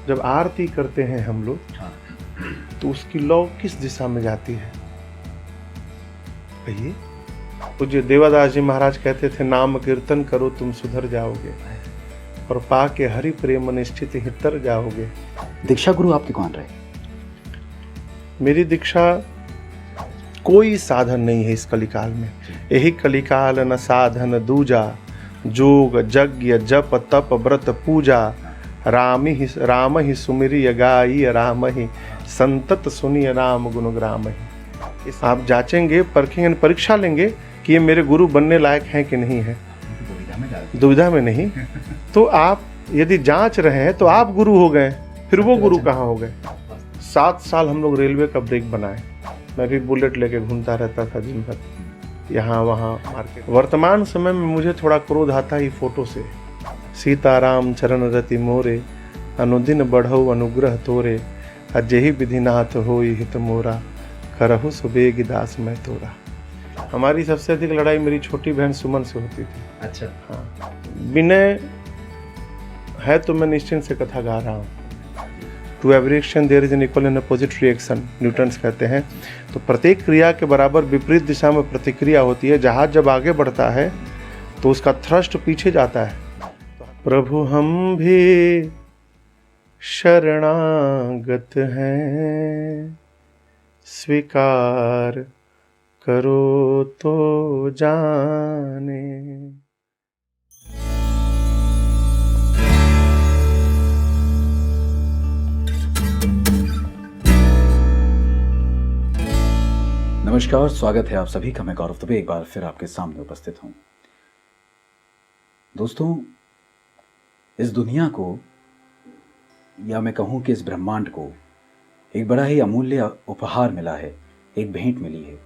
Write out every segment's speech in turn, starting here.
जब आरती करते हैं हम लोग हाँ। तो उसकी लौ किस दिशा में जाती है? कहिए। पूज्य देवादास जी महाराज कहते थे, नाम कीर्तन करो तुम सुधर जाओगे और पाके हरि प्रेम निश्चित ही तर जाओगे। दीक्षा गुरु आपके कौन रहे? मेरी दीक्षा कोई साधन नहीं है इस कलिकाल में। यही कलिकाल न साधन दूजा, जोग यज्ञ जप तप व्रत पूजा। राम ही सुमिरिय गाई राम ही, संतत सुनिय राम गुण ग्राम ही। आप जांचेंगे, परखेंगे, परीक्षा लेंगे कि ये मेरे गुरु बनने लायक हैं कि नहीं है। दुविधा में नहीं। तो आप यदि जांच रहे हैं तो आप गुरु हो गए, फिर वो गुरु कहाँ हो गए? 7 साल हम लोग रेलवे का ब्रेक बनाए। मैं भी बुलेट लेके घूमता रहता था दिन भर, यहाँ वहाँ मार्केट। वर्तमान समय में मुझे थोड़ा क्रोध आता ही फोटो से। सीताराम चरण रति मोरे, अनुदिन बढ़ऊ अनुग्रह तोरे। अजहि विधिनाथ होई हित मोरा, करहु सुबेग दास मैं तोरा। हमारी सबसे अधिक लड़ाई मेरी छोटी बहन सुमन से होती थी। अच्छा। हाँ, विनय है तो मैं निश्चिंत से कथा गा रहा हूँ। To every action there is an equal and opposite reaction, Newton's कहते हैं। तो प्रत्येक क्रिया के बराबर विपरीत दिशा में प्रतिक्रिया होती है। जहाज जब आगे बढ़ता है तो उसका थ्रस्ट पीछे जाता है। प्रभु हम भी शरणागत हैं, स्वीकार करो तो जाने। नमस्कार, स्वागत है आप सभी का। मैं गौरव दुबे एक बार फिर आपके सामने उपस्थित हूं। दोस्तों, इस दुनिया को, या मैं कहूं कि इस ब्रह्मांड को, एक बड़ा ही अमूल्य उपहार मिला है। एक भेंट मिली है,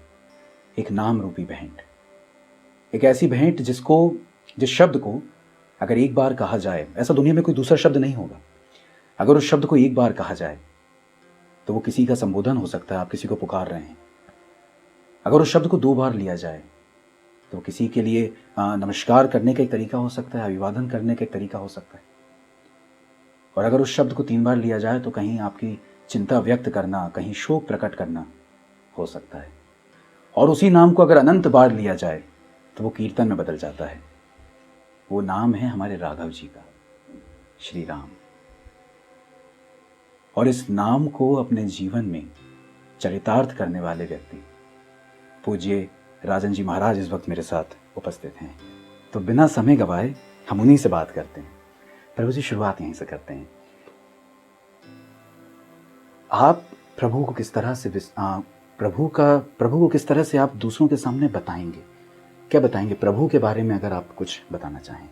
एक नाम रूपी भेंट। एक ऐसी भेंट जिस शब्द को अगर एक बार कहा जाए, ऐसा दुनिया में कोई दूसरा शब्द नहीं होगा। अगर उस शब्द को एक बार कहा जाए तो वो किसी का संबोधन हो सकता है, आप किसी को पुकार रहे हैं। अगर उस शब्द को 2 बार लिया जाए तो किसी के लिए नमस्कार करने का एक तरीका हो सकता है, अभिवादन करने का एक तरीका हो सकता है। और अगर उस शब्द को 3 बार लिया जाए तो कहीं आपकी चिंता व्यक्त करना, कहीं शोक प्रकट करना हो सकता है। और उसी नाम को अगर अनंत बार लिया जाए तो वो कीर्तन में बदल जाता है। वो नाम है हमारे राघव जी का, श्री राम। और इस नाम को अपने जीवन में चरितार्थ करने वाले व्यक्ति पूज्य राजन जी महाराज इस वक्त मेरे साथ उपस्थित हैं। तो बिना समय गवाए हम उन्हीं से बात करते हैं। प्रभु जी, शुरुआत यहीं से करते हैं। आप प्रभु को किस तरह से प्रभु को किस तरह से आप दूसरों के सामने बताएंगे? क्या बताएंगे प्रभु के बारे में, अगर आप कुछ बताना चाहें?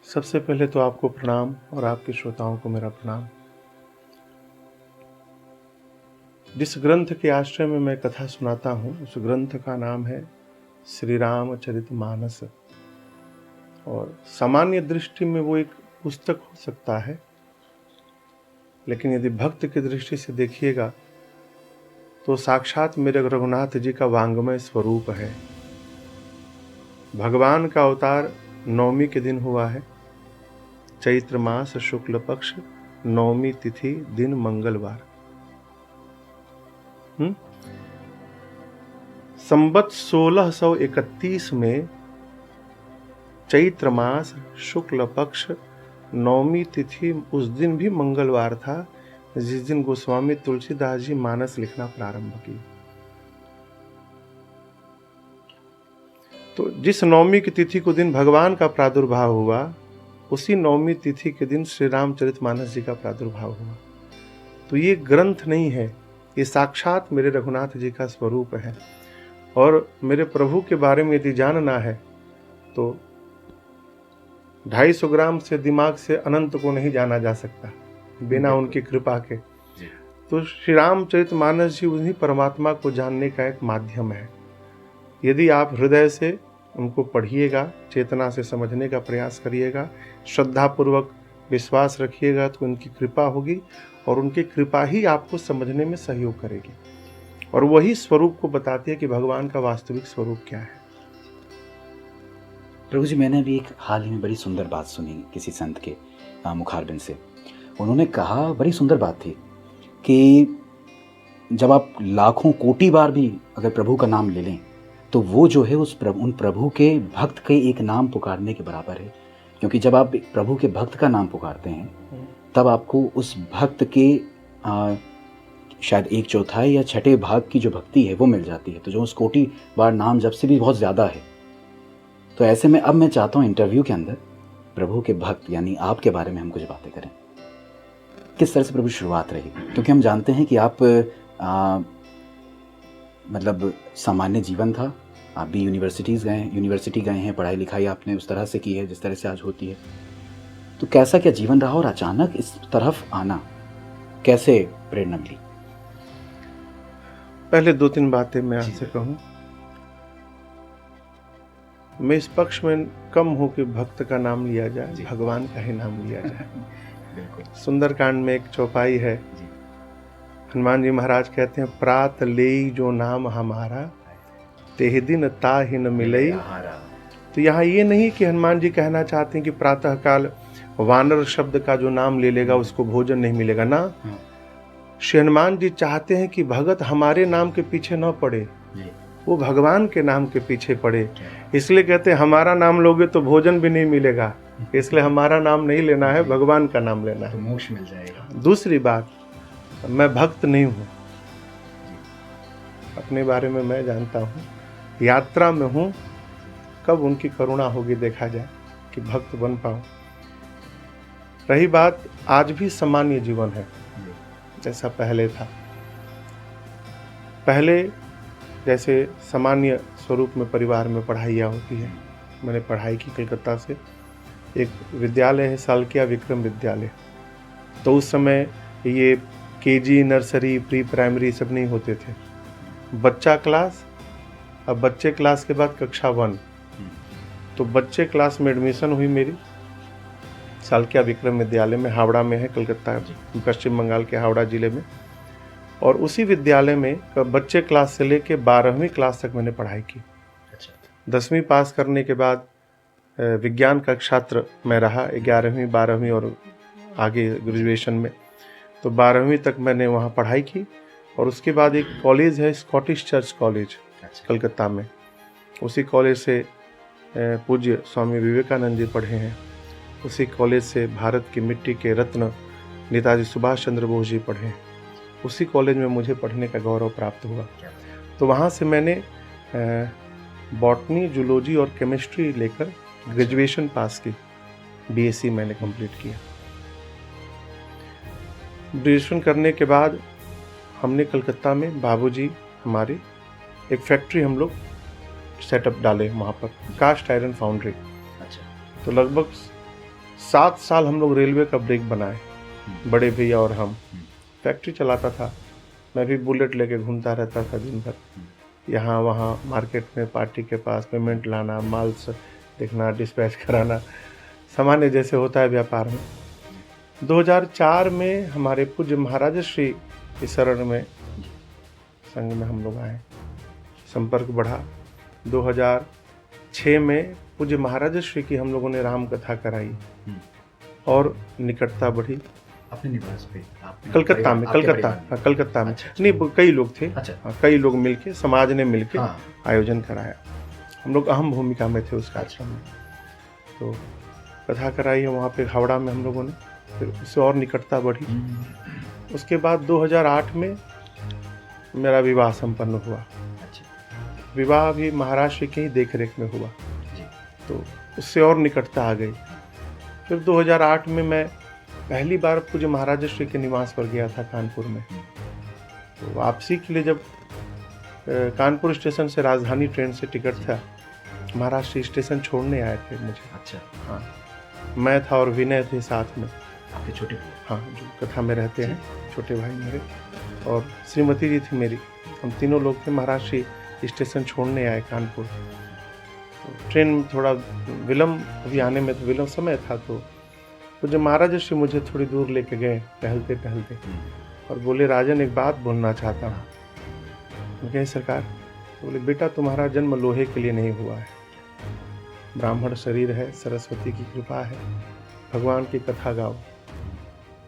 सबसे पहले तो आपको प्रणाम और आपके श्रोताओं को मेरा प्रणाम। जिस ग्रंथ के आश्रय में मैं कथा सुनाता हूँ उस ग्रंथ का नाम है श्री रामचरितमानस। और सामान्य दृष्टि में वो एक पुस्तक हो सकता है, लेकिन यदि भक्त की दृष्टि से देखिएगा तो साक्षात मेरे रघुनाथ जी का वांग्मय स्वरूप है। भगवान का अवतार नवमी के दिन हुआ है, चैत्र मास शुक्ल पक्ष नवमी तिथि दिन मंगलवार। संवत 1631 में चैत्र मास शुक्ल पक्ष नवमी तिथि, उस दिन भी मंगलवार था जिस दिन गोस्वामी तुलसीदास जी मानस लिखना प्रारंभ की। तो जिस नवमी की तिथि को दिन भगवान का प्रादुर्भाव हुआ, उसी नवमी तिथि के दिन श्री रामचरितमानस जी का प्रादुर्भाव हुआ। तो ये ग्रंथ नहीं है, ये साक्षात मेरे रघुनाथ जी का स्वरूप है। और मेरे प्रभु के बारे में यदि जानना है तो 250 ग्राम से दिमाग से अनंत को नहीं जाना जा सकता बिना उनकी कृपा के। तो श्री रामचरितमानस जी उन्हीं परमात्मा को जानने का एक माध्यम है। यदि आप हृदय से उनको पढ़िएगा, चेतना से समझने का प्रयास करिएगा, श्रद्धापूर्वक विश्वास रखिएगा तो उनकी कृपा होगी और उनकी कृपा ही आपको समझने में सहयोग करेगी। और वही स्वरूप को बताती है कि भगवान का वास्तविक स्वरूप क्या है। प्रभु जी, मैंने अभी एक हाल ही में बड़ी सुंदर बात सुनी किसी संत के, मुखारबिंद से। उन्होंने कहा, बड़ी सुंदर बात थी, कि जब आप लाखों कोटि बार भी अगर प्रभु का नाम ले लें तो वो जो है उन प्रभु के भक्त के एक नाम पुकारने के बराबर है। क्योंकि जब आप प्रभु के भक्त का नाम पुकारते हैं तब आपको उस भक्त के शायद 1/4 या 6 भाग की जो भक्ति है वो मिल जाती है। तो जो उस कोटि बार नाम जब से भी बहुत ज़्यादा है, तो ऐसे में अब मैं चाहता हूँ इंटरव्यू के अंदर प्रभु के भक्त यानी आपके बारे में हम कुछ बातें करें। किस तरह से प्रभु शुरुआत रही? क्योंकि हम जानते हैं कि आप मतलब सामान्य जीवन था, आप भी यूनिवर्सिटी गए हैं, पढ़ाई लिखाई आपने उस तरह से की है जिस तरह से आज होती है। तो कैसा क्या जीवन रहा और अचानक इस तरफ आना कैसे प्रेरणा मिली? पहले 2-3 बातें मैं आपसे कहूँ। मैं इस पक्ष में कम हूँ कि भक्त का नाम लिया जाए, भगवान का ही नाम लिया जाए। सुंदरकांड में एक चौपाई है, हनुमान जी महाराज कहते हैं, प्रात लेई जो नाम हमारा, तेह दिन ताहि न मिलई। तो यहाँ ये नहीं कि हनुमान जी कहना चाहते हैं कि प्रातः काल वानर शब्द का जो नाम ले लेगा उसको भोजन नहीं मिलेगा ना। श्री हनुमान जी चाहते हैं कि भगत हमारे नाम के पीछे न पड़े, वो भगवान के नाम के पीछे पड़े। इसलिए कहते हैं हमारा नाम लोगे तो भोजन भी नहीं मिलेगा, इसलिए हमारा नाम नहीं लेना है, भगवान का नाम लेना है, तो मोक्ष मिल जाएगा। दूसरी बात, मैं भक्त नहीं हूँ, अपने बारे में मैं जानता हूँ, यात्रा में हूँ, कब उनकी करुणा होगी देखा जाए कि भक्त बन पाऊँ। रही बात, आज भी सामान्य जीवन है जैसा पहले था। पहले जैसे सामान्य स्वरूप में परिवार में पढ़ाइयाँ होती है, मैंने पढ़ाई की कलकत्ता से। एक विद्यालय है सालकिया विक्रम विद्यालय, तो उस समय ये केजी, नर्सरी, प्री प्राइमरी सब नहीं होते थे, बच्चा क्लास, अब बच्चे क्लास के बाद कक्षा 1। तो बच्चे क्लास में एडमिशन हुई मेरी सालकिया विक्रम विद्यालय में, हावड़ा में है, कलकत्ता पश्चिम बंगाल के हावड़ा जिले में। और उसी विद्यालय में बच्चे क्लास से लेके 12वीं क्लास तक मैंने पढ़ाई की। 10वीं पास करने के बाद विज्ञान का छात्र मैं रहा, 11वीं 12वीं और आगे ग्रेजुएशन में। तो 12वीं तक मैंने वहाँ पढ़ाई की। और उसके बाद एक कॉलेज है स्कॉटिश चर्च कॉलेज कलकत्ता में, उसी कॉलेज से पूज्य स्वामी विवेकानंद जी पढ़े हैं। उसी कॉलेज से भारत की मिट्टी के रत्न नेताजी सुभाष चंद्र बोस जी पढ़े हैं। उसी कॉलेज में मुझे पढ़ने का गौरव प्राप्त हुआ। तो वहाँ से मैंने बॉटनी, जूलॉजी और केमिस्ट्री लेकर ग्रेजुएशन पास की, बीएससी मैंने कंप्लीट किया। ग्रेजुएशन करने के बाद हमने कलकत्ता में बाबूजी हमारे एक फैक्ट्री हम लोग सेटअप डाले वहाँ पर, कास्ट आयरन फाउंड्री। तो लगभग 7 साल हम लोग रेलवे का ब्रेक बनाए, बड़े भैया और हम। फैक्ट्री चलाता था, मैं भी बुलेट लेके घूमता रहता था दिन भर, यहाँ वहाँ मार्केट में, पार्टी के पास पेमेंट लाना, माल देखना, डिस्पैच कराना, सामान्य जैसे होता है व्यापार में। 2004 में हमारे पूज्य महाराज श्री की शरण में संघ में हम लोग आए, संपर्क बढ़ा। 2006 में पूज्य महाराज श्री की हम लोगों ने राम कथा कराई और निकटता बढ़ी। अपने निवास पे कलकत्ता में, कलकत्ता में नहीं, कई लोग थे। कई लोग मिलके, समाज ने मिलके आयोजन कराया। हम लोग अहम भूमिका में थे उस कार्यक्रम में। तो कथा कराई है वहाँ पे हावड़ा में हम लोगों ने, फिर उससे और निकटता बढ़ी। उसके बाद 2008 में मेरा विवाह संपन्न हुआ। विवाह भी महाराष्ट्र की ही देख रेख में हुआ, तो उससे और निकटता आ गई। फिर 2008 में मैं पहली बार पूज्य महाराज श्री के निवास पर गया था कानपुर में। तो वापसी के लिए जब कानपुर स्टेशन से राजधानी ट्रेन से टिकट था, महाराष्ट्र स्टेशन छोड़ने आए थे मुझे। हाँ, मैं था और विनय थे साथ में, आपके छोटे भाई? हाँ, जो कथा में रहते हैं, छोटे भाई मेरे, और श्रीमती जी थी मेरी। हम तीनों लोग थे, महाराष्ट्र स्टेशन छोड़ने आए कानपुर। तो ट्रेन में थोड़ा विलम्ब, अभी आने में तो विलम्ब समय था। तो जब महाराज श्री मुझे थोड़ी दूर लेके गए टहलते टहलते और बोले, राजन एक बात बोलना चाहता हूँ। मैं कहे सरकार? तो बोले, बेटा तुम्हारा जन्म लोहे के लिए नहीं हुआ है, ब्राह्मण शरीर है, सरस्वती की कृपा है, भगवान की कथा गाओ।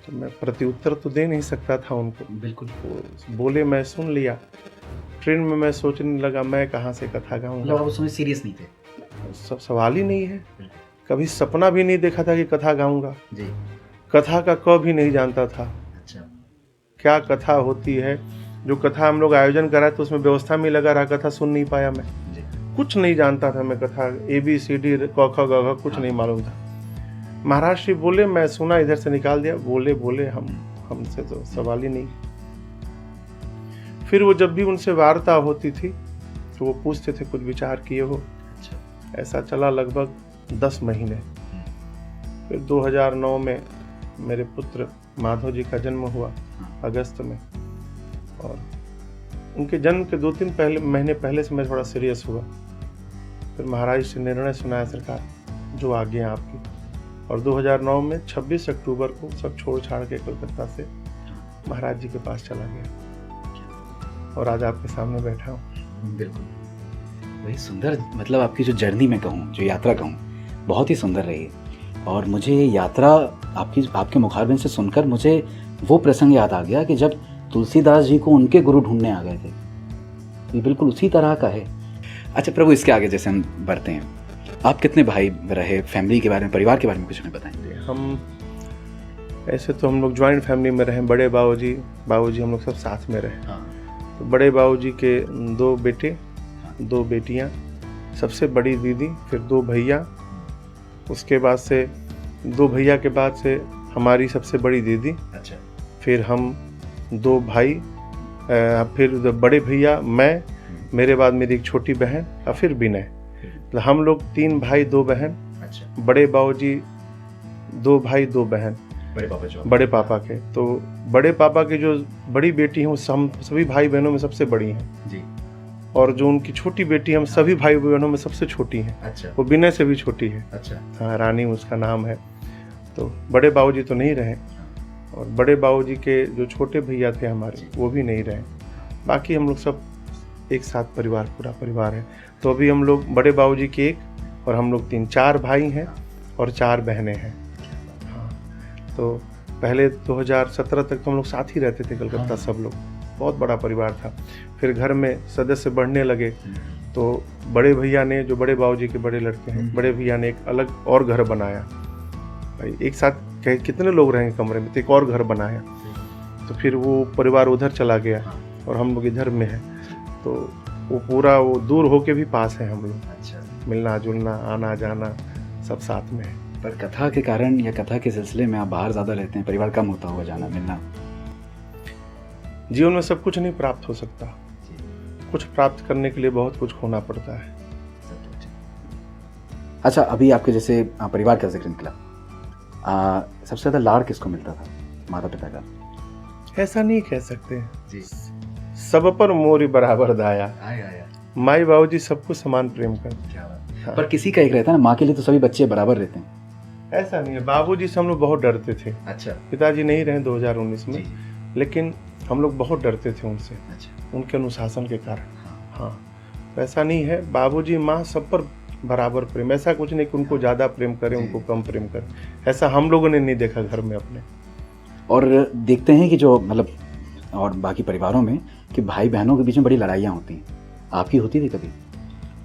तो मैं प्रत्युत्तर तो दे नहीं सकता था उनको। बिल्कुल। वो बोले, मैं सुन लिया। ट्रेन में मैं सोचने लगा मैं कहाँ से कथा मतलब गाऊंगा। आप उस समय सीरियस नहीं थे? सब सवाल ही नहीं है। कभी सपना भी नहीं देखा था कि कथा गाऊंगा। जी। कथा का क भी नहीं जानता था। अच्छा। क्या कथा होती है। जो कथा हम लोग आयोजन कराए तो उसमें व्यवस्था में लगा रहा, कथा सुन नहीं पाया मैं। जी। कुछ नहीं जानता था मैं कथा, ABCD क ख ग घ कुछ हाँ। नहीं मालूम था। महाराज श्री बोले, मैं सुना, इधर से निकाल दिया। बोले हमसे तो सवाल ही नहीं। फिर वो जब भी उनसे वार्ता होती थी तो वो पूछते थे कुछ विचार किए हो। अच्छा। ऐसा चला लगभग 10 महीने। फिर 2009 में मेरे पुत्र माधव जी का जन्म हुआ अगस्त में, और उनके जन्म के 2-3 महीने पहले से मैं थोड़ा सीरियस हुआ। फिर महाराज से निर्णय सुनाया, सरकार जो आज्ञा आपकी। और 2009 में 26 अक्टूबर को सब छोड़ छाड़ के कोलकाता से महाराज जी के पास चला गया, और आज आपके सामने बैठा हूँ। बिल्कुल वही सुंदर, मतलब आपकी जो जर्नी में कहूँ, जो यात्रा कहूँ, बहुत ही सुंदर रही है। और मुझे ये यात्रा आपके मुखारबिन से सुनकर मुझे वो प्रसंग याद आ गया कि जब तुलसीदास जी को उनके गुरु ढूंढने आ गए थे। ये बिल्कुल उसी तरह का है। अच्छा प्रभु, इसके आगे जैसे हम बढ़ते हैं, आप कितने भाई रहे, फैमिली के बारे में, परिवार के बारे में कुछ हमें बताएं। हम ऐसे तो हम लोग ज्वाइंट फैमिली में रहे। बड़े बाबूजी हम लोग सब साथ में रहे। तो बड़े बाबूजी के 2 बेटे, 2 बेटियां, सबसे बड़ी दीदी, फिर 2 भैया, उसके बाद से 2 भैया के बाद से हमारी सबसे बड़ी दीदी। अच्छा। फिर हम 2 भाई, फिर बड़े भैया, मैं, मेरे बाद मेरी एक छोटी बहन, और फिर विनय। तो हम लोग 3 भाई 2 बहन। अच्छा। बड़े बाबूजी 2 भाई 2 बहन, बड़े पापा के। तो बड़े पापा की जो बड़ी बेटी है वो हम सभी भाई बहनों में सबसे बड़ी हैं जी। और जो उनकी छोटी बेटी हम सभी भाई बहनों में सबसे छोटी हैं। अच्छा। वो विनय से भी छोटी है। अच्छा। हाँ, रानी उसका नाम है। तो बड़े बाबूजी तो नहीं रहे, और बड़े बाबूजी के जो छोटे भैया थे हमारे, वो भी नहीं रहे। बाकी हम लोग सब एक साथ परिवार, पूरा परिवार है। तो अभी हम लोग बड़े बाबूजी के 1 और हम लोग 4 भाई हैं और 4 बहनें हैं। हाँ, तो पहले 2017 तक तो हम लोग साथ ही रहते थे कलकत्ता। सब लोग, बहुत बड़ा परिवार था। फिर घर में सदस्य बढ़ने लगे, तो बड़े भैया ने, जो बड़े बाबूजी के बड़े लड़के हैं, बड़े भैया ने एक अलग और घर बनाया। भाई एक साथ कितने लोग रहेंगे कमरे में, तो एक और घर बनाया। तो फिर वो परिवार उधर चला गया और हम लोग इधर में हैं। तो वो पूरा वो दूर होके भी पास है हम लोग। अच्छा। मिलना जुलना, आना जाना सब साथ में है। पर कथा के कारण या कथा के सिलसिले में आप बाहर ज़्यादा रहते हैं, परिवार कम होता होगा जाना मिलना। जीवन में सब कुछ नहीं प्राप्त हो सकता। कुछ प्राप्त करने के लिए बहुत कुछ खोना पड़ता है। अच्छा, अभी आपके जैसे परिवार का जिक्र निकला, सबसे ज़्यादा लाड़ किसको मिलता था, माता पिता का? ऐसा नहीं कह सकते जी। सब पर मोरी बराबर दाया। माई बाबूजी सबको समान प्रेम करते। हाँ। पर किसी का एक रहता है ना, माँ के लिए तो सभी बच्चे बराबर रहते हैं। ऐसा नहीं है। बाबूजी से हम लोग बहुत डरते थे। अच्छा। पिताजी नहीं रहे 2019 में, लेकिन हम लोग बहुत डरते थे उनसे। अच्छा। उनके अनुशासन के कारण। हाँ, तो ऐसा नहीं है। बाबूजी माँ सब पर बराबर प्रेम, ऐसा कुछ नहीं कि उनको ज़्यादा प्रेम करें, उनको कम प्रेम करें। ऐसा हम लोगों ने नहीं देखा घर में अपने। और देखते हैं कि जो मतलब और बाकी परिवारों में कि भाई बहनों के बीच में बड़ी लड़ाइयाँ होती हैं, आपकी होती थी कभी?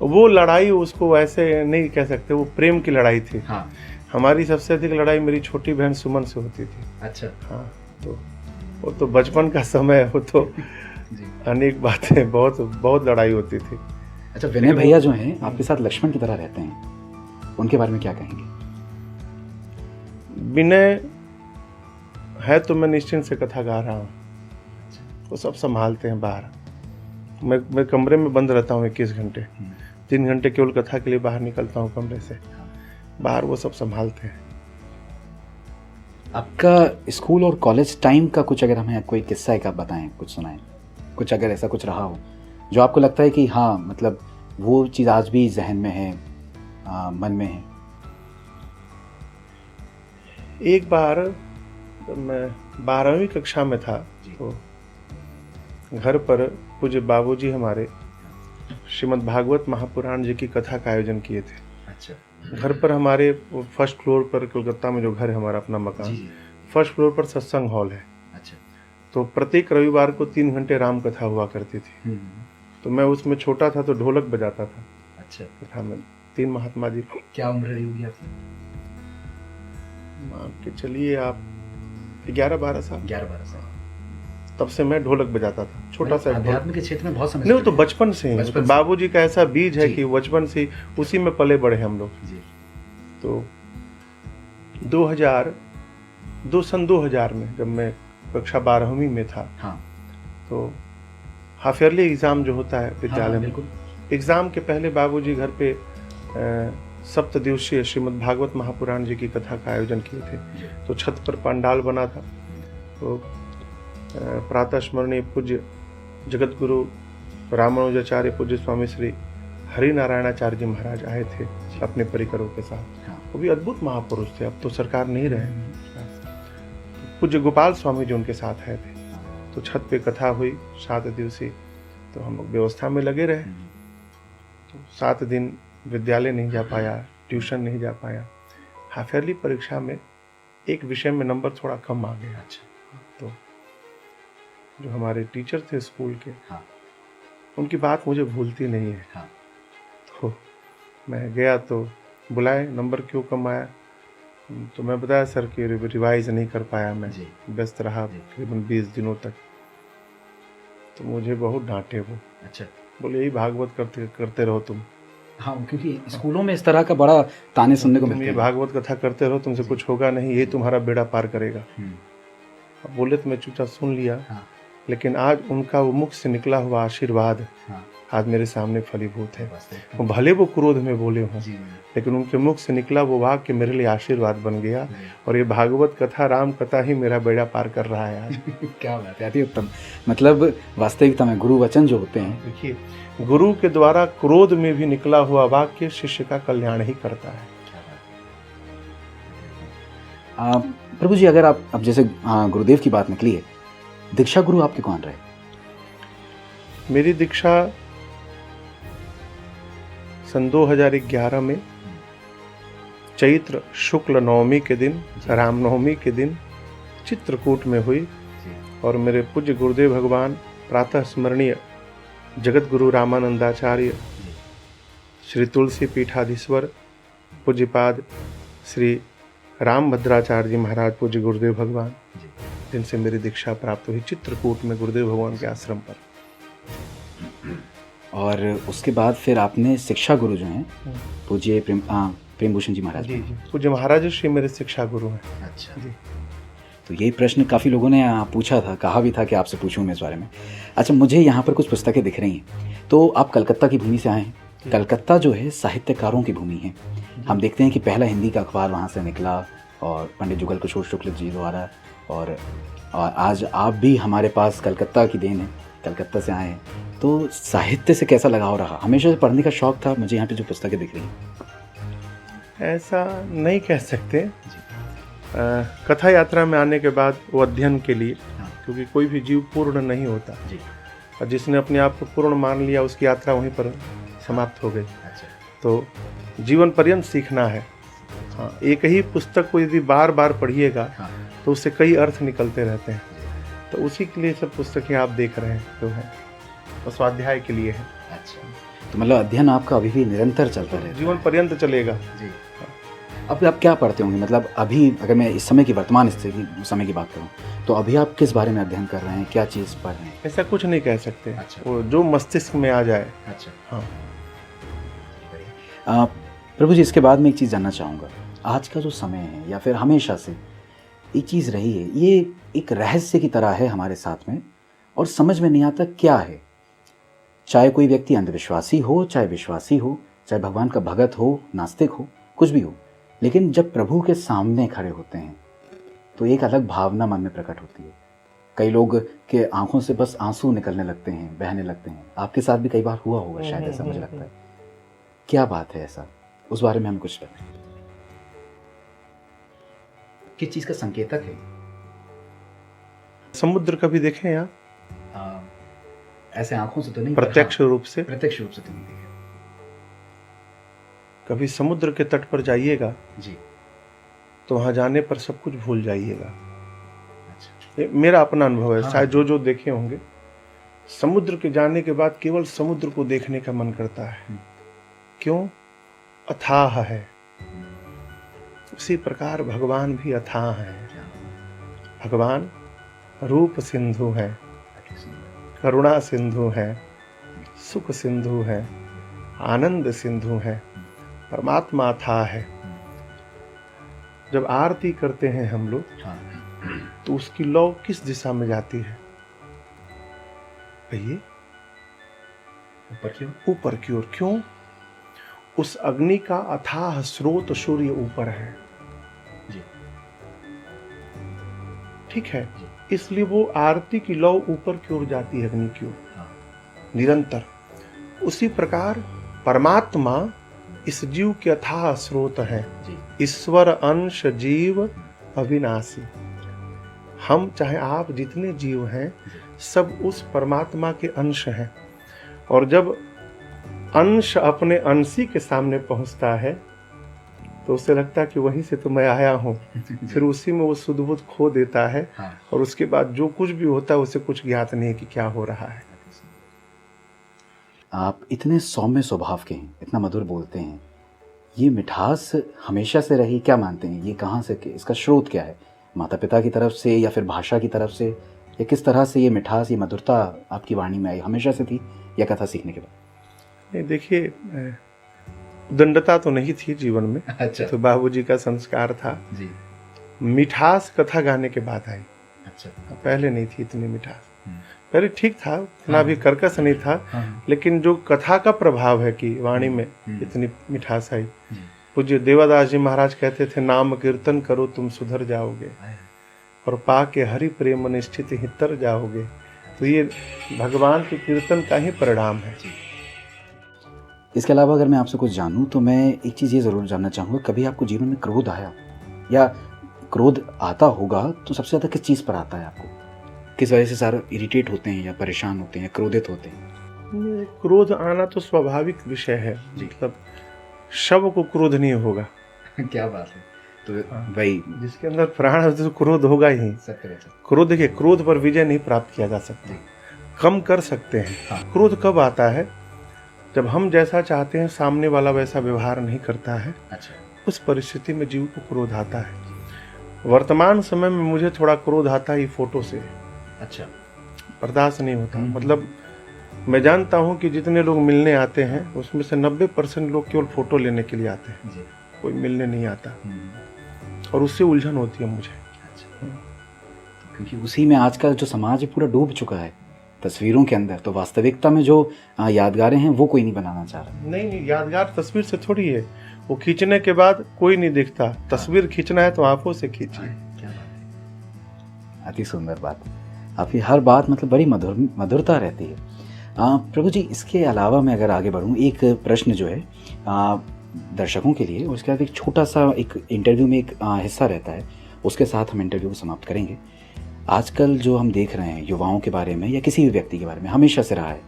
वो लड़ाई उसको ऐसे नहीं कह सकते, वो प्रेम की लड़ाई थी। हाँ। हमारी सबसे अधिक लड़ाई मेरी छोटी बहन सुमन से होती थी। अच्छा। हाँ, तो वो तो बचपन का समय, वो तो अनेक बातें, बहुत बहुत लड़ाई होती थी। अच्छा, विनय भैया जो हैं आपके साथ लक्ष्मण की तरह रहते हैं, उनके बारे में क्या कहेंगे? विनय है तो मैं निश्चिंत से कथा गा रहा हूँ, वो सब संभालते हैं बाहर। मैं कमरे में बंद रहता हूँ 21 घंटे, 3 घंटे केवल कथा के लिए बाहर निकलता हूँ कमरे से। बाहर वो सब संभालते हैं। आपका स्कूल और कॉलेज टाइम का कुछ, अगर हमें कोई किस्सा एक आप बताएं, कुछ सुनाएं, कुछ अगर ऐसा कुछ रहा हो जो आपको लगता है कि हाँ, मतलब वो चीज़ आज भी जहन में है, मन में है। एक बार मैं 12वीं कक्षा में था, तो घर पर पूज्य बाबूजी हमारे श्रीमद् भागवत महापुराण जी की कथा का आयोजन किए थे। अच्छा। घर पर हमारे फर्स्ट फ्लोर पर कोलकाता में जो घर है हमारा अपना मकान, फर्स्ट फ्लोर पर सत्संग हॉल है। अच्छा। तो प्रत्येक रविवार को 3 घंटे राम कथा हुआ करती थी। तो मैं उसमें छोटा था तो ढोलक बजाता था। अच्छा। कथा में 3 महात्मा जी। क्या उम्र रही होगी आपकी? मान के चलिए आप 11-12 साल। 11-12 साल। तब से मैं ढोलक बजाता था, छोटा सा। अध्यात्म के क्षेत्र में बहुत समय नहीं, वो तो बचपन से ही, बचपन तो से। बाबूजी का ऐसा बीज है कि बचपन से उसी में पले बड़े हम लोग। तो 2000 में जब मैं कक्षा 12वीं में था, हाँ, तो हाफ ईयरली एग्जाम जो होता है विद्यालय में, एग्जाम के पहले बाबूजी घर पे सप्त दिवसीय श्रीमद् भागवत महापुराण जी की कथा का आयोजन किए थे। तो छत पर पंडाल बना था। तो प्रातः स्मरणीय पूज्य जगत गुरु रामानुजाचार्य पूज्य स्वामी श्री हरि नारायणाचार्य जी महाराज आए थे अपने परिकरों के साथ। वो भी अद्भुत महापुरुष थे, अब तो सरकार नहीं रहे। पूज्य गोपाल स्वामी जी उनके साथ आए थे। तो छत पे कथा हुई 7 दिवसीय। तो हम लोग व्यवस्था में लगे रहे। तो 7 दिन विद्यालय नहीं जा पाया, ट्यूशन नहीं जा पाया। हाफ ईयरली परीक्षा में एक विषय में नंबर थोड़ा कम आ गया। तो जो हमारे टीचर थे स्कूल के, उनकी बात मुझे भूलती नहीं है। तो मैं गया तो बुलाए, नंबर क्यों कम आया? तो मैं बताया सर कि रिवाइज नहीं कर पाया, मैं व्यस्त रहा तकरीबन 20 दिनों तक। तो मुझे बहुत डांटे वो। अच्छा। बोले यही भागवत करते रहो तुम। हाँ, क्योंकि स्कूलों में इस तरह का बड़ा ताने सुनने को मिलते हैं। ये भागवत कथा करते रहो, तुमसे कुछ होगा नहीं, यही तुम्हारा बेड़ा पार करेगा। अब बोले तो मैं चुपचाप सुन लिया। लेकिन आज उनका वो मुख से निकला हुआ आशीर्वाद आज मेरे सामने फलीभूत है। वो भले वो क्रोध में बोले हों, लेकिन उनके मुख से निकला वो वाक्य मेरे लिए आशीर्वाद बन गया। और ये भागवत कथा, राम कथा ही मेरा बेड़ा पार कर रहा है आज। क्या बात है, अति उत्तम। मतलब वास्तविकता में गुरु वचन जो होते हैं, देखिए, गुरु के द्वारा क्रोध में भी निकला हुआ वाक्य शिष्य का कल्याण ही करता है। प्रभु जी, अगर आप अब जैसे गुरुदेव की बात निकली है, दीक्षा गुरु आपके कौन रहे? मेरी दीक्षा सन 2011 में चैत्र शुक्ल नवमी के दिन, रामनवमी के दिन चित्रकूट में हुई। और मेरे पूज्य गुरुदेव भगवान प्रातः स्मरणीय जगत गुरु रामानंदाचार्य श्री तुलसी पीठाधीश्वर पूज्यपाद श्री राम भद्राचार्य जी महाराज पूज्य गुरुदेव भगवान, जिनसे मेरी दीक्षा प्राप्त हुई चित्रकूट में गुरुदेव भगवान के आश्रम पर। और उसके बाद फिर आपने शिक्षा गुरु जो हैं पूज्य प्रेम भूषण जी महाराज। जी, पूज्य महाराज श्री मेरे शिक्षा गुरु हैं। अच्छा जी। तो ये प्रश्न काफ़ी लोगों ने पूछा था, कहा भी था कि आपसे पूछूं मैं इस बारे में। अच्छा, मुझे यहाँ पर कुछ पुस्तकें दिख रही हैं। तो आप कलकत्ता की भूमि से आए हैं। कलकत्ता जो है साहित्यकारों की भूमि है। हम देखते हैं कि पहला हिंदी का अखबार वहाँ से निकला, और पंडित जुगल किशोर शुक्ल जी द्वारा। और आज आप भी हमारे पास कलकत्ता की देन है, कलकत्ता से आए हैं। तो साहित्य से कैसा लगाव रहा? हमेशा से पढ़ने का शौक था? मुझे यहाँ पे जो पुस्तकें दिख रही हैं, ऐसा नहीं कह सकते। कथा यात्रा में आने के बाद वो अध्ययन के लिए, क्योंकि कोई भी जीव पूर्ण नहीं होता। और जिसने अपने आप को पूर्ण मान लिया, उसकी यात्रा वहीं पर समाप्त हो गई। तो जीवन पर्यंत सीखना है। हाँ, एक ही पुस्तक को यदि बार बार पढ़िएगा तो उससे कई अर्थ निकलते रहते हैं। तो उसी के लिए सब पुस्तकें आप देख रहे हैं जो है, तो स्वाध्याय के लिए है। अच्छा, तो मतलब अध्ययन आपका अभी भी निरंतर चलता रहेगा, जीवन पर्यंत चलेगा जी। अब आप क्या पढ़ते होंगे? मतलब अभी अगर मैं इस समय की वर्तमान स्थिति समय की बात करूं, तो अभी आप किस बारे में अध्ययन कर रहे हैं, क्या चीज़ पढ़ रहे हैं? ऐसा कुछ नहीं कह सकते। अच्छा। वो जो मस्तिष्क में आ जाए। अच्छा, हाँ। प्रभु जी, इसके बाद मैं एक चीज़ जानना चाहूँगा। आज का जो समय है, या फिर हमेशा से एक चीज़ रही है, ये एक रहस्य की तरह है हमारे साथ में, और समझ में नहीं आता क्या है। चाहे कोई व्यक्ति अंधविश्वासी हो, चाहे विश्वासी हो, चाहे भगवान का भगत हो, नास्तिक हो, कुछ भी हो, लेकिन जब प्रभु के सामने खड़े होते हैं तो एक अलग भावना मन में प्रकट होती है। कई लोग के आंखों से बस आंसू निकलने लगते हैं, बहने लगते हैं। आपके साथ भी कई बार हुआ होगा शायद, ऐसा मुझे लगता है। क्या बात है ऐसा? उस बारे में हमें कुछ बताएं। किस चीज़ का संकेतक है? समुद्र कभी देखे हैं आप? ऐसे आंखों से तो नहीं, प्रत्यक्ष रूप से? प्रत्यक्ष रूप से तो नहीं देखे। कभी समुद्र के तट पर जाइएगा जी। तो वहाँ जाने पर सब कुछ भूल जाइएगा। अच्छा। ये मेरा अपना अनुभव है, हाँ। शायद जो देखे होंगे। समुद्र के जाने के बाद केवल समुद्र को देखने का मन करता है। क्यों? अथाह है। उसी प्रकार भगवान भी अथाह है। भगवान रूप सिंधु है, करुणा सिंधु है, सुख सिंधु है, आनंद सिंधु है। परमात्मा अथाह है। जब आरती करते हैं हम लोग तो उसकी लौ किस दिशा में जाती है? कहिए। ऊपर क्यों? ऊपर की ओर। क्यों? उस अग्नि का अथाह स्रोत सूर्य ऊपर है। जी। ठीक है, इसलिए वो आरती की लौ ऊपर की ओर जाती है, अग्नि की ओर, निरंतर। उसी प्रकार परमात्मा इस जीव के अथाह स्रोत है। ईश्वर अंश जीव अविनाशी। हम चाहे आप जितने जीव हैं सब उस परमात्मा के अंश हैं। और जब अंश अपने अंशी के सामने पहुंचता है तो उसे लगता है कि वहीं से तो मैं आया हूँ। फिर उसी में वो सुध बुध खो देता है। और उसके बाद जो कुछ भी होता है उसे कुछ ज्ञात नहीं है कि क्या हो रहा है। आप इतने सौम्य स्वभाव के हैं, इतना मधुर बोलते हैं, ये मिठास हमेशा से रही? क्या मानते हैं ये कहाँ से, इसका स्रोत क्या है? माता पिता की तरफ से या फिर भाषा की तरफ से, या किस तरह से ये मिठास, ये मधुरता आपकी वाणी में आई? हमेशा से थी या कथा सीखने के बाद? नहीं, देखिए, दंडता तो नहीं थी जीवन में। अच्छा। तो बाबूजी का संस्कार था जी। मिठास कथा गाने के बाद आई। अच्छा। पहले नहीं थी इतनी मिठास। पहले ठीक था, इतना भी कर्कश नहीं था। लेकिन जो कथा का प्रभाव है कि वाणी में इतनी मिठास आई। पूज्य देवादास जी महाराज कहते थे, नाम कीर्तन करो तुम सुधर जाओगे और पाके हरि प्रेम निश्चित ही तर जाओगे। तो ये भगवान के कीर्तन का ही परिणाम है। इसके अलावा अगर मैं आपसे कुछ जानूं तो मैं एक चीज़ ये ज़रूर जानना चाहूँगा, कभी आपको जीवन में क्रोध आया, या क्रोध आता होगा तो सबसे ज़्यादा किस चीज़ पर आता है आपको? किस वजह से सारे इरिटेट होते हैं या परेशान होते हैं या क्रोधित होते हैं? क्रोध आना तो स्वाभाविक विषय है। मतलब शव को क्रोध नहीं होगा। क्या बात है। तो भाई जिसके अंदर प्राण है तो क्रोध होगा ही। क्रोध, देखिए, क्रोध पर विजय नहीं प्राप्त किया जा सकता, कम कर सकते हैं। क्रोध कब आता है? जब हम जैसा चाहते हैं सामने वाला वैसा व्यवहार नहीं करता है। अच्छा। उस परिस्थिति में जीव को क्रोध आता है। वर्तमान समय में मुझे थोड़ा क्रोध आता है फोटो से। अच्छा। बर्दाश्त नहीं होता। मतलब मैं जानता हूं कि जितने लोग मिलने आते हैं उसमें से 90% लोग केवल फोटो लेने के लिए आते हैं। जी। कोई मिलने नहीं आता। और उससे उलझन होती है मुझे। अच्छा। क्योंकि उसी में आज का जो समाज है पूरा डूब चुका है तस्वीरों के अंदर। तो वास्तविकता में जो यादगारें हैं वो कोई नहीं बनाना चाह रहा। नहीं, यादगार तस्वीर से थोड़ी है। वो खींचने के बाद कोई नहीं दिखता। तस्वीर खींचना है तो आंखों से खींचिए। क्या बात है। अति सुंदर बात। आपकी हर बात मतलब बड़ी मधुरता रहती है। प्रभु जी, इसके अलावा मैं अगर आगे बढ़ूँ, एक प्रश्न जो है दर्शकों के लिए, उसके बाद एक छोटा सा एक इंटरव्यू में एक हिस्सा रहता है, उसके साथ हम इंटरव्यू को समाप्त करेंगे। आजकल जो हम देख रहे हैं युवाओं के बारे में या किसी भी व्यक्ति के बारे में, हमेशा से रहा है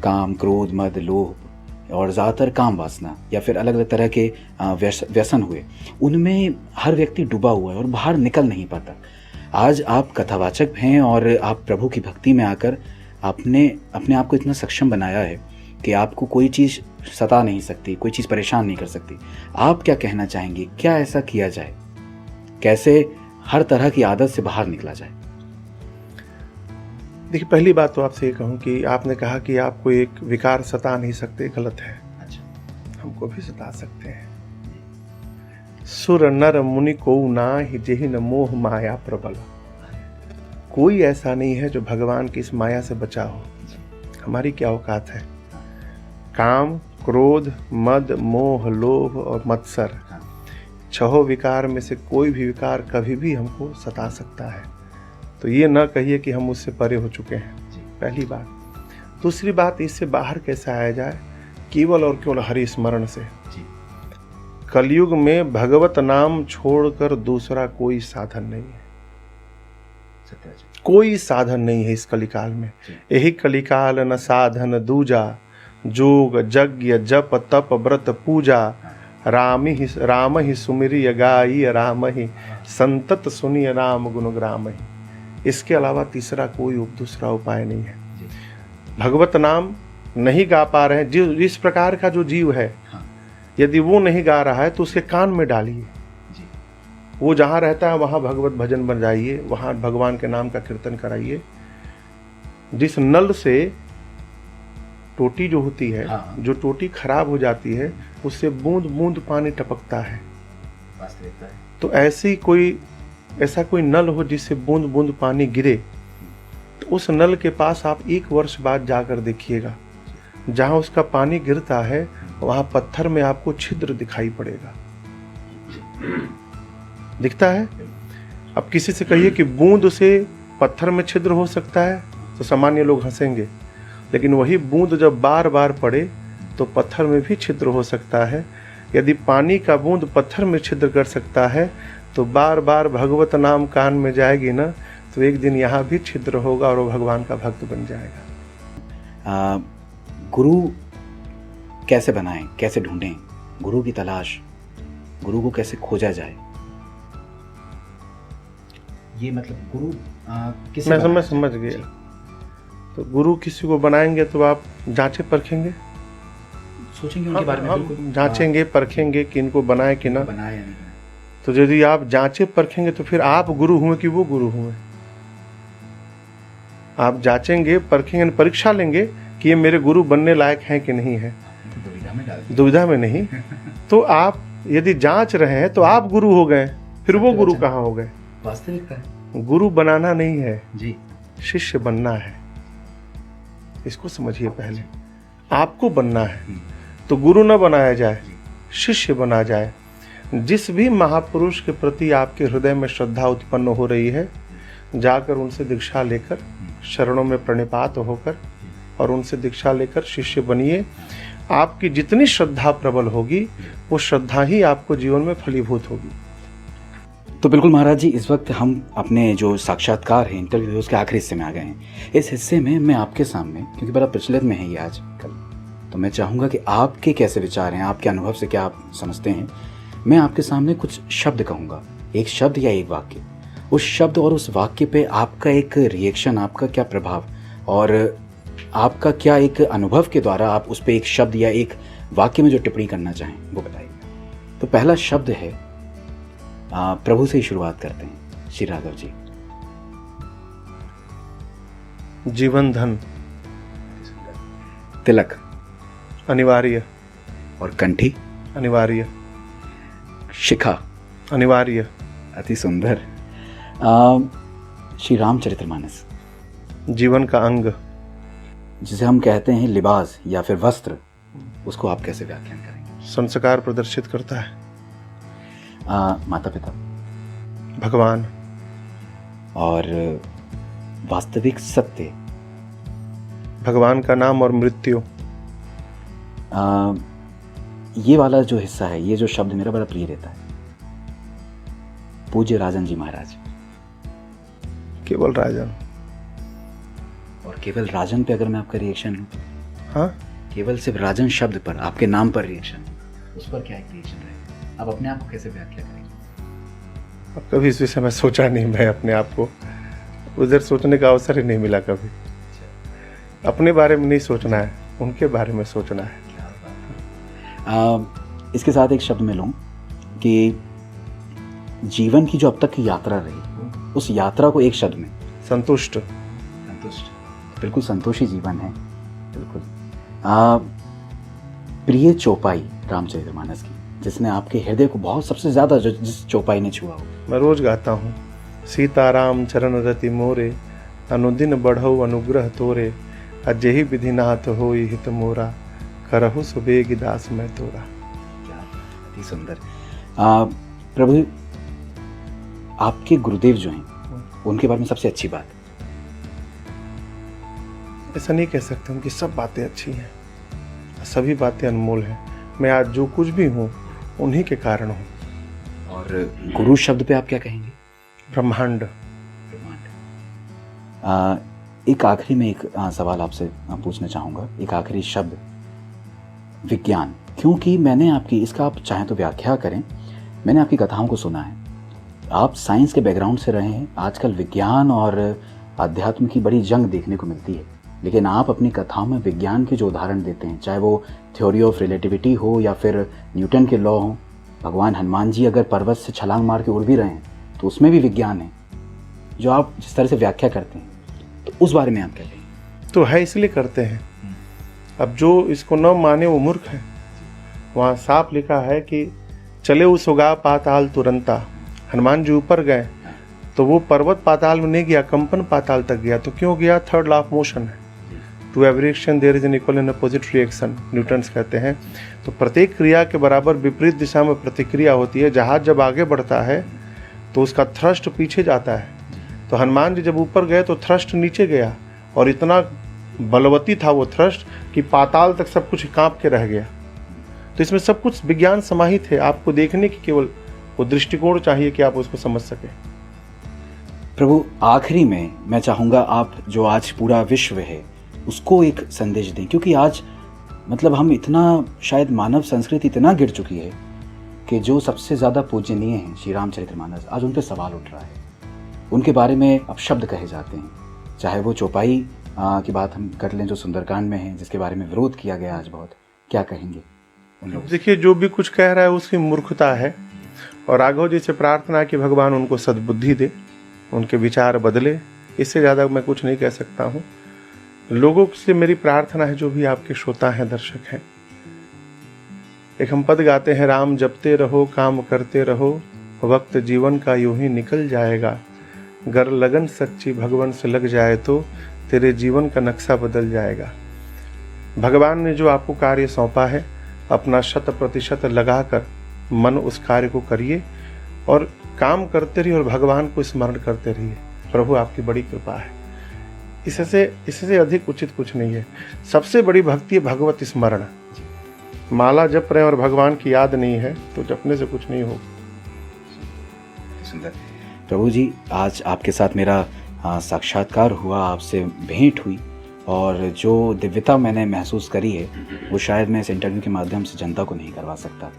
काम, क्रोध, मद, लोभ और ज़्यादातर काम वासना या फिर अलग अलग तरह के व्यसन हुए, उनमें हर व्यक्ति डूबा हुआ है और बाहर निकल नहीं पाता। आज आप कथावाचक हैं और आप प्रभु की भक्ति में आकर आपने अपने आप को इतना सक्षम बनाया है कि आपको कोई चीज़ सता नहीं सकती, कोई चीज़ परेशान नहीं कर सकती। आप क्या कहना चाहेंगे? क्या ऐसा किया जाए? कैसे हर तरह की आदत से बाहर निकला जाए? देखिए, पहली बात तो आपसे ये कहूँ कि आपने कहा कि आपको एक विकार सता नहीं सकते, गलत है। अच्छा। हमको भी सता सकते हैं। सुर नर मुनि को नाहि जेहि न मोह माया प्रबल। कोई ऐसा नहीं है जो भगवान की इस माया से बचा हो। हमारी क्या औकात है? काम, क्रोध, मद, मोह, लोभ और मत्सर, छहों विकार में से कोई भी विकार कभी भी हमको सता सकता है। तो ये न कहिए कि हम उससे परे हो चुके हैं। पहली बात। दूसरी बात, इससे बाहर कैसे आया जाए? केवल और केवल हरि स्मरण से। कलयुग में भगवत नाम छोड़कर दूसरा कोई साधन नहीं है। कोई साधन नहीं है इस कलिकाल में। यही कलिकाल न साधन दूजा, जोग, यज्ञ, जप, तप, व्रत, पूजा, राम ही सुमिरिय गाई राम ही, संतत सुनिय राम गुण ग्राम ही। इसके अलावा तीसरा कोई दूसरा उपाय नहीं है। भगवत नाम नहीं गा पा रहे हैं, जिस प्रकार का जो जीव है, यदि वो नहीं गा रहा है तो उसके कान में डालिए। वो जहाँ रहता है वहाँ भगवत भजन बजाइए, वहाँ भगवान के नाम का कीर्तन कराइए। जिस नल से टोटी जो होती है, जो टोटी खराब हो जाती है, उससे बूंद बूंद पानी टपकता है। तो ऐसा कोई नल हो जिससे बूंद बूंद पानी गिरे, तो उस नल के पास आप 1 वर्ष बाद जाकर देखिएगा। जहाँ उसका पानी गिरता है वहाँ पत्थर में आपको छिद्र दिखाई पड़ेगा। दिखता है? अब किसी से कहिए कि बूंद से पत्थर में छिद्र हो सकता है, तो सामान्य लोग हंसेंगे। लेकिन वही बूंद जब बार बार पड़े तो पत्थर में भी छिद्र हो सकता है। यदि पानी का बूंद पत्थर में छिद्र कर सकता है, तो बार बार भगवत नाम कान में जाएगी ना, तो एक दिन यहाँ भी छिद्र होगा और वो भगवान का भक्त बन जाएगा। गुरु कैसे बनाएं, कैसे ढूंढें गुरु की तलाश, गुरु को कैसे खोजा जाए? ये मतलब गुरु किसे मैं समझ गया। तो गुरु किसी को बनाएंगे तो आप जांचे परखेंगे, सोचेंगे उनके बारे में, बिल्कुल जांचेंगे परखेंगे कि इनको बनाए कि ना बनाए या नहीं। तो यदि आप जांचे परखेंगे तो फिर आप गुरु हुए कि वो गुरु हुए। आप जांचेंगे परखेंगे, परीक्षा लेंगे कि ये मेरे गुरु बनने लायक हैं कि नहीं है, दुविधा में नहीं। तो आप यदि जांच रहे हैं तो आप गुरु हो गए, फिर वो गुरु कहाँ हो गए? वास्तविकता है। गुरु बनाना नहीं है जी, शिष्य बनना है। इसको समझिए। पहले आपको बनना है तो गुरु न बनाया जाए, शिष्य बना जाए। जिस भी महापुरुष के प्रति आपके हृदय में श्रद्धा उत्पन्न हो रही है, जाकर उनसे दीक्षा लेकर, शरणों में प्रणिपात होकर और उनसे दीक्षा लेकर शिष्य बनिए। आपकी जितनी श्रद्धा प्रबल होगी, वो श्रद्धा ही आपको जीवन में फलीभूत होगी। तो बिल्कुल महाराज जी, इस वक्त हम अपने जो साक्षात्कार है, इंटरव्यू है, उसके आखिरी हिस्से में आ गए हैं। इस हिस्से में मैं आपके सामने, क्योंकि बड़ा प्रचलित में है ये आज कल, तो मैं चाहूँगा कि आपके कैसे विचार हैं, आपके अनुभव से क्या आप समझते हैं। मैं आपके सामने कुछ शब्द कहूँगा, एक शब्द या एक वाक्य। उस शब्द और उस वाक्य पे आपका एक रिएक्शन, आपका क्या प्रभाव और आपका क्या एक अनुभव के द्वारा आप उस पर एक शब्द या एक वाक्य में जो टिप्पणी करना चाहें वो बताइए। तो पहला शब्द है, प्रभु से ही शुरुआत करते हैं, श्री राघव जी। जीवन धन तिलक अनिवार्य और कंठी अनिवार्य, शिखा अनिवार्य। अति सुंदर। श्री रामचरितमानस जीवन का अंग, जिसे हम कहते हैं लिबास या फिर वस्त्र, उसको आप कैसे व्याख्यान करेंगे? संस्कार प्रदर्शित करता है। माता पिता, भगवान और वास्तविक सत्य, भगवान का नाम और मृत्यु। ये वाला जो हिस्सा है, ये जो शब्द मेरा बड़ा प्रिय रहता है, पूज्य राजन जी महाराज। केवल राजन। और केवल राजन पे अगर मैं आपका रिएक्शन लूँ, हाँ, केवल सिर्फ राजन शब्द पर, आपके नाम पर रिएक्शन, उस पर क्या एक रिएक्शन रहेगा? आप अपने आप को कैसे व्याख्या करेंगे? अब कभी इस विषय में सोचा नहीं। मैं अपने आप को उधर सोचने का अवसर ही नहीं मिला कभी। अपने बारे में नहीं सोचना है, उनके बारे में सोचना है। इसके साथ एक शब्द मैं लूँ कि जीवन की जो अब तक की यात्रा रही, उस यात्रा को एक शब्द में, संतुष्ट। संतुष्ट, बिल्कुल संतोषी जीवन है, बिल्कुल। प्रिय चौपाई रामचरितमानस की, जिसने आपके हृदय को बहुत सबसे ज्यादा, जिस चौपाई ने छुआ हो। मैं रोज गाता हूँ, सीताराम चरण रति मोरे, अनुदिन बढ़ऊ अनुग्रह तोरे, अजहि विधिनाथ होई हित मोरा, करहु सुबेग दास मैं तोरा। अति सुंदर। प्रभु, आपके गुरुदेव जो हैं, उनके बारे में सबसे अच्छी बात? ऐसा नहीं कह सकते, उनकी सब बातें अच्छी हैं, सभी बातें अनमोल हैं। मैं आज जो कुछ भी हूँ उन्हीं के कारण हूँ। और गुरु शब्द पे आप क्या कहेंगे? ब्रह्मांड। एक आखिरी में एक सवाल आपसे पूछना चाहूँगा, एक आखिरी शब्द, विज्ञान क्योंकि मैंने आपकी, इसका आप चाहें तो व्याख्या करें, मैंने आपकी कथाओं को सुना है। आप साइंस के बैकग्राउंड से रहे हैं। आजकल विज्ञान और अध्यात्म की बड़ी जंग देखने को मिलती है, लेकिन आप अपनी कथाओं में विज्ञान के जो उदाहरण देते हैं, चाहे वो थ्योरी ऑफ रिलेटिविटी हो या फिर न्यूटन के लॉ हो, भगवान हनुमान जी अगर पर्वत से छलांग मार के उड़ भी रहे हैं तो उसमें भी विज्ञान है, जो आप जिस तरह से व्याख्या करते हैं, तो उस बारे में आप क्या कहें? तो है इसलिए करते हैं। अब जो इसको न माने वो मूर्ख है। वहाँ साफ लिखा है कि चले उस उगा पाताल तुरंता। हनुमान जी ऊपर गए तो वो पर्वत पाताल में नहीं गया, कंपन पाताल तक गया। तो क्यों गया? थर्ड लॉ ऑफ मोशन है। To every action there is an equal and opposite reaction, Newton's कहते हैं। तो प्रत्येक क्रिया के बराबर विपरीत दिशा में प्रतिक्रिया होती है। जहाज जब आगे बढ़ता है तो उसका थ्रस्ट पीछे जाता है। तो हनुमान जी जब ऊपर गए तो थ्रस्ट नीचे गया, और इतना बलवती था वो थ्रस्ट कि पाताल तक सब कुछ कांप के रह गया। तो इसमें सब कुछ विज्ञान समाहित है। आपको देखने की केवल वो दृष्टिकोण चाहिए कि आप उसको समझ सकें। प्रभु, आखिरी में मैं चाहूँगा आप जो आज पूरा विश्व है उसको एक संदेश दें, क्योंकि आज मतलब हम इतना, शायद मानव संस्कृति इतना गिर चुकी है कि जो सबसे ज़्यादा पूजनीय हैं, श्री रामचरितमानस, आज उन पर सवाल उठ रहा है। उनके बारे में अपशब्द कहे जाते हैं। चाहे वो चौपाई की बात हम कर लें जो सुंदरकांड में है, जिसके बारे में विरोध किया गया आज बहुत, क्या कहेंगे उन लोगों से? देखिए, जो भी कुछ कह रहा है उसकी मूर्खता है, और राघव जी से प्रार्थना कि भगवान उनको सद्बुद्धि दे, उनके विचार बदले। इससे ज़्यादा मैं कुछ नहीं कह सकता हूँ। लोगों से मेरी प्रार्थना है, जो भी आपके श्रोता हैं, दर्शक हैं, एक हम पद गाते हैं, राम जपते रहो, काम करते रहो, वक्त जीवन का यूं ही निकल जाएगा। गर लगन सच्ची भगवान से लग जाए तो तेरे जीवन का नक्शा बदल जाएगा। भगवान ने जो आपको कार्य सौंपा है, अपना 100% लगाकर मन उस कार्य को करिए और काम करते रहिए, और भगवान को स्मरण करते रहिए। प्रभु आपकी बड़ी कृपा है। इससे अधिक उचित कुछ नहीं है। सबसे बड़ी भक्ति है भगवत स्मरण। माला जप रहे और भगवान की याद नहीं है तो जपने से कुछ नहीं होगा। सुंदर। प्रभु जी, आज आपके साथ मेरा साक्षात्कार हुआ, आपसे भेंट हुई, और जो दिव्यता मैंने महसूस करी है वो शायद मैं इस इंटरव्यू के माध्यम से जनता को नहीं करवा सकता।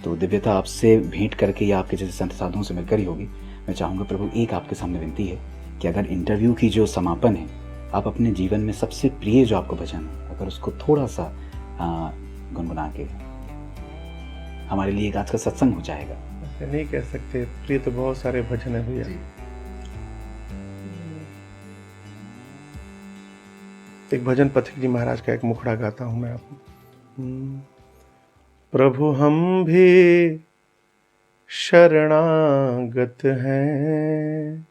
तो दिव्यता आपसे भेंट करके या आपके जैसे संत साधुओं से मिलकर ही होगी। मैं चाहूँगा प्रभु, एक आपके सामने विनती है कि अगर इंटरव्यू की जो समापन है, आप अपने जीवन में सबसे प्रिय जो आपको भजन है, अगर उसको थोड़ा सा गुनगुना के हमारे लिए एक आज का सत्संग हो जाएगा। ऐसे नहीं कह सकते, प्रिय तो बहुत सारे भजन है भैया। एक भजन पथिक जी महाराज का एक मुखड़ा गाता हूँ मैं आपको। प्रभु हम भी शरणागत हैं,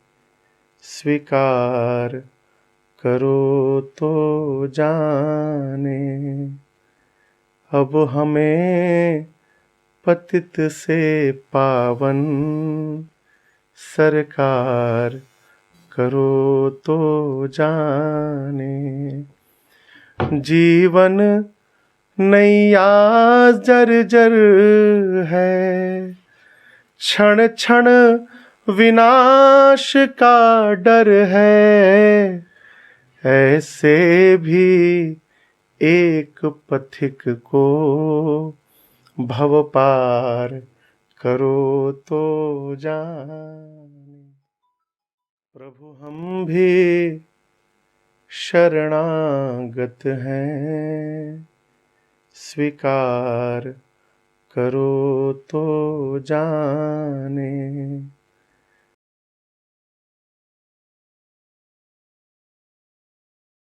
स्वीकार करो तो जाने। अब हमें पतित से पावन सरकार करो तो जाने। जीवन नैया जर्जर है, क्षण क्षण विनाश का डर है। ऐसे भी एक पथिक को भव पार करो तो जाने। प्रभु हम भी शरणागत हैं, स्वीकार करो तो जाने।